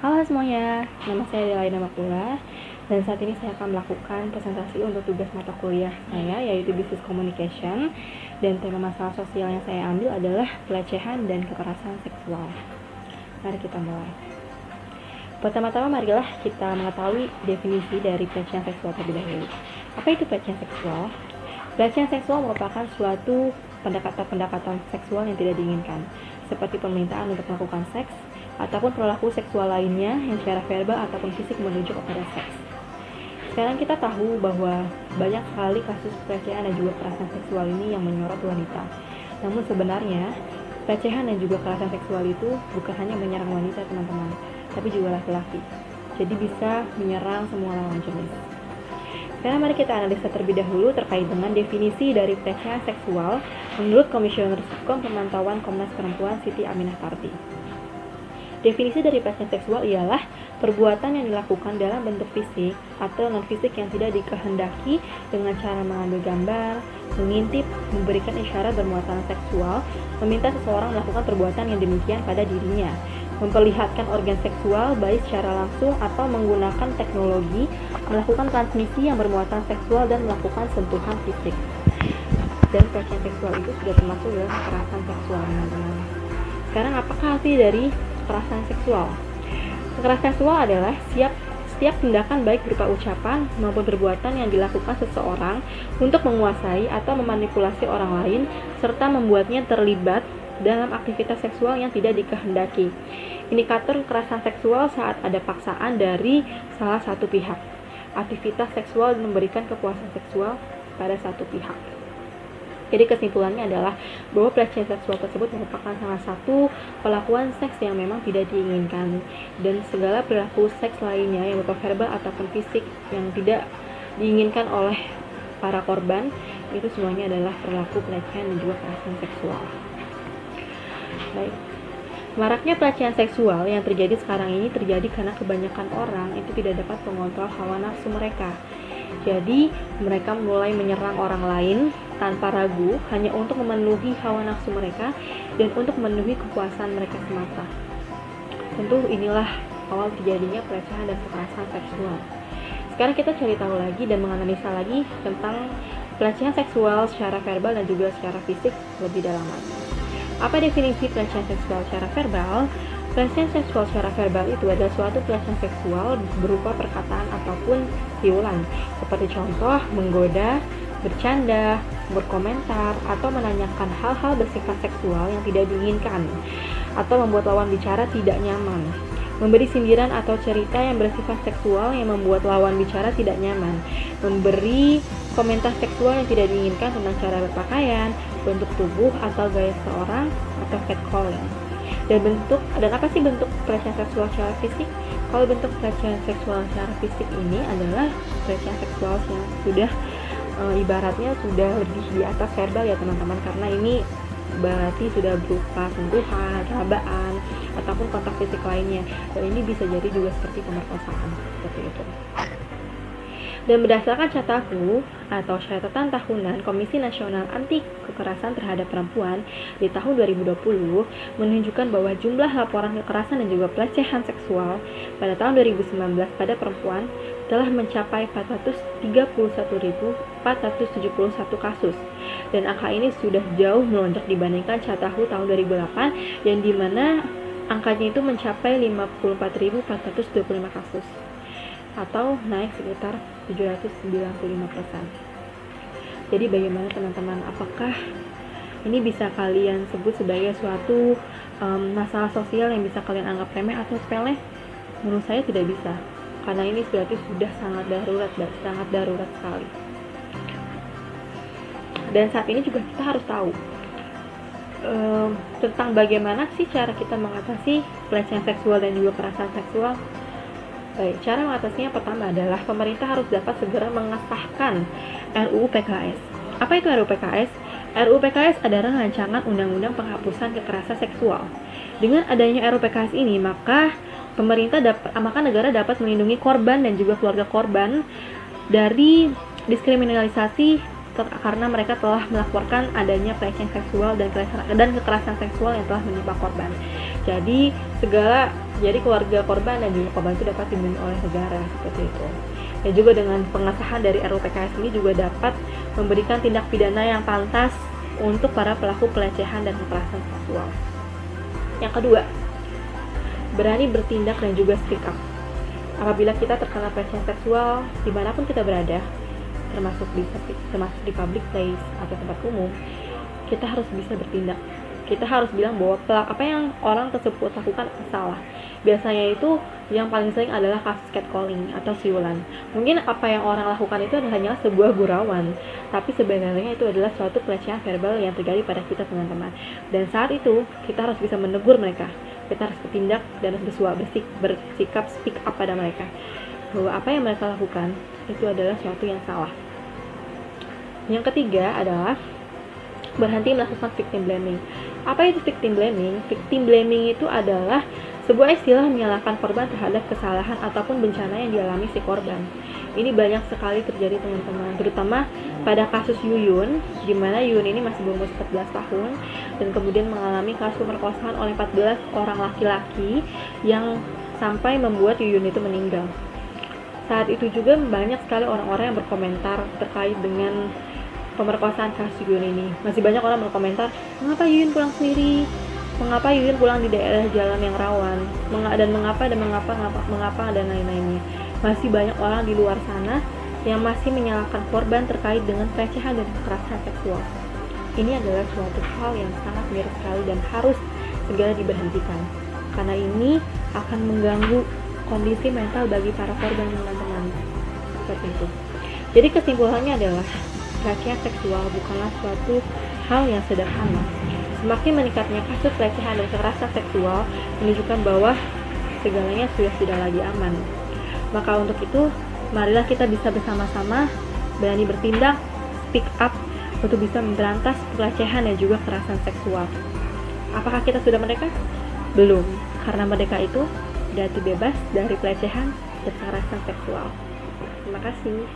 Halo semuanya, nama saya Delaina Makula dan saat ini saya akan melakukan presentasi untuk tugas mata kuliah saya yaitu Business Communication, dan tema masalah sosial yang saya ambil adalah pelecehan dan kekerasan seksual. Mari kita mulai. Pertama-tama marilah kita mengetahui definisi dari pelecehan seksual terlebih dahulu. Apa itu pelecehan seksual? Pelecehan seksual merupakan suatu pendekatan seksual yang tidak diinginkan, seperti permintaan untuk melakukan seks, ataupun perilaku seksual lainnya yang secara verbal ataupun fisik menunjuk kepada seks. Sekarang kita tahu bahwa banyak sekali kasus pelecehan dan juga kekerasan seksual ini yang menyorot wanita. Namun sebenarnya, pelecehan dan juga kekerasan seksual itu bukan hanya menyerang wanita, teman-teman, tapi juga laki-laki. Jadi bisa menyerang semua lawan jenis. Sekarang mari kita analisa terlebih dahulu terkait dengan definisi dari pelecehan seksual menurut Komisioner Subkom Pemantauan Komnas Perempuan Siti Aminah Tarti. Definisi dari pelecehan seksual ialah perbuatan yang dilakukan dalam bentuk fisik atau non-fisik yang tidak dikehendaki dengan cara mengambil gambar, mengintip, memberikan isyarat bermuatan seksual, meminta seseorang melakukan perbuatan yang demikian pada dirinya, memperlihatkan organ seksual baik secara langsung atau menggunakan teknologi, melakukan transmisi yang bermuatan seksual dan melakukan sentuhan fisik. Dan pelecehan seksual itu sudah termasuk dalam kekerasan seksual, teman-teman. Sekarang apakah arti dari kekerasan seksual? Kekerasan seksual adalah setiap tindakan baik berupa ucapan maupun perbuatan yang dilakukan seseorang untuk menguasai atau memanipulasi orang lain serta membuatnya terlibat dalam aktivitas seksual yang tidak dikehendaki. Indikator kekerasan seksual saat ada paksaan dari salah satu pihak. Aktivitas seksual memberikan kepuasan seksual pada satu pihak. Jadi kesimpulannya adalah bahwa pelecehan seksual tersebut merupakan salah satu pelakuan seks yang memang tidak diinginkan, dan segala perilaku seks lainnya yang berupa verbal ataupun fisik yang tidak diinginkan oleh para korban itu semuanya adalah perilaku pelecehan dan juga kekerasan seksual. Baik. Maraknya pelecehan seksual yang terjadi sekarang ini terjadi karena kebanyakan orang itu tidak dapat mengontrol hawa nafsu mereka. Jadi, mereka mulai menyerang orang lain tanpa ragu hanya untuk memenuhi hawa nafsu mereka dan untuk memenuhi kepuasan mereka semata. Tentu inilah awal terjadinya pelecehan dan kekerasan seksual. Sekarang kita cari tahu lagi dan menganalisa lagi tentang pelecehan seksual secara verbal dan juga secara fisik lebih dalam lagi. Apa definisi pelecehan seksual secara verbal? Pelecehan seksual secara verbal itu adalah suatu pelecehan seksual berupa perkataan ataupun siulan, seperti contoh menggoda, bercanda, berkomentar, atau menanyakan hal-hal bersifat seksual yang tidak diinginkan, atau membuat lawan bicara tidak nyaman. Memberi sindiran atau cerita yang bersifat seksual yang membuat lawan bicara tidak nyaman. Memberi komentar seksual yang tidak diinginkan tentang cara berpakaian, bentuk tubuh atau gaya seseorang, atau catcalling. Dan apa sih bentuk pelecehan seksual secara fisik? Kalau bentuk pelecehan seksual secara fisik ini adalah pelecehan seksual yang sudah ibaratnya sudah lebih di atas verbal ya teman-teman, karena ini berarti sudah berupa sentuhan, rabaan, ataupun kontak fisik lainnya, dan ini bisa jadi juga seperti pemerkosaan seperti itu. Dan berdasarkan CATAHU atau catatan tahunan Komisi Nasional Anti Kekerasan Terhadap Perempuan di tahun 2020 menunjukkan bahwa jumlah laporan kekerasan dan juga pelecehan seksual pada tahun 2019 pada perempuan telah mencapai 431.471 kasus, dan angka ini sudah jauh melonjak dibandingkan CATAHU tahun 2008 yang dimana angkanya itu mencapai 54.425 kasus atau naik sekitar 795%. Jadi bagaimana teman-teman, apakah ini bisa kalian sebut sebagai suatu masalah sosial yang bisa kalian anggap remeh atau sepele? Menurut saya tidak bisa, karena ini berarti sudah sangat darurat sekali. Dan saat ini juga kita harus tahu tentang bagaimana sih cara kita mengatasi pelecehan seksual dan juga kekerasan seksual. Baik, cara mengatasinya pertama adalah pemerintah harus dapat segera mengesahkan RUU PKS. Apa itu RUU PKS? RUU PKS adalah rancangan undang-undang penghapusan kekerasan seksual. Dengan adanya RUU PKS ini, maka negara dapat melindungi korban dan juga keluarga korban dari diskriminalisasi karena mereka telah melaporkan adanya pelecehan seksual dan kekerasan seksual yang telah menimpa korban. Jadi segala Jadi keluarga korban dan juga korban itu dapat dilindungi oleh negara seperti itu. Dan juga dengan pengesahan dari RUU PKS ini juga dapat memberikan tindak pidana yang pantas untuk para pelaku pelecehan dan kekerasan seksual. Yang kedua, berani bertindak dan juga speak up. Apabila kita terkena pelecehan seksual dimanapun kita berada, termasuk di public place atau tempat umum, kita harus bisa bertindak. Kita harus bilang bahwa apa yang orang tersebut lakukan salah. Biasanya itu yang paling sering adalah kasus catcalling atau siulan. Mungkin apa yang orang lakukan itu hanya sebuah gurauan, tapi sebenarnya itu adalah suatu pelecehan verbal yang terjadi pada kita, teman-teman. Dan saat itu kita harus bisa menegur mereka. Kita harus bertindak dan bersikap speak up pada mereka bahwa apa yang mereka lakukan itu adalah suatu yang salah. Yang ketiga adalah berhenti melakukan victim blaming. Apa itu victim blaming? Victim blaming itu adalah sebuah istilah menyalahkan korban terhadap kesalahan ataupun bencana yang dialami si korban. Ini banyak sekali terjadi, teman-teman, terutama pada kasus Yuyun, di mana Yuyun ini masih berumur 14 tahun dan kemudian mengalami kasus pemerkosaan oleh 14 orang laki-laki yang sampai membuat Yuyun itu meninggal. Saat itu juga banyak sekali orang-orang yang berkomentar terkait dengan pemerkosaan kasus Yuyun ini. Masih banyak orang berkomentar, mengapa Yuyun pulang sendiri? Mengapa Yuyun pulang di daerah jalan yang rawan? Mengapa dan lain-lainnya. Masih banyak orang di luar sana yang masih menyalahkan korban terkait dengan pelecehan dan kekerasan seksual. Ini adalah suatu hal yang sangat miris sekali dan harus segera diberhentikan. Karena ini akan mengganggu kondisi mental bagi para korban, teman-teman. Seperti itu. Jadi kesimpulannya adalah pelecehan seksual bukanlah suatu hal yang sederhana. Semakin meningkatnya kasus pelecehan dan kekerasan seksual menunjukkan bahwa segalanya sudah tidak lagi aman. Maka untuk itu, marilah kita bisa bersama-sama berani bertindak, speak up untuk bisa memberantas pelecehan dan juga kekerasan seksual. Apakah kita sudah merdeka? Belum, karena merdeka itu berarti bebas dari pelecehan dan kekerasan seksual. Terima kasih.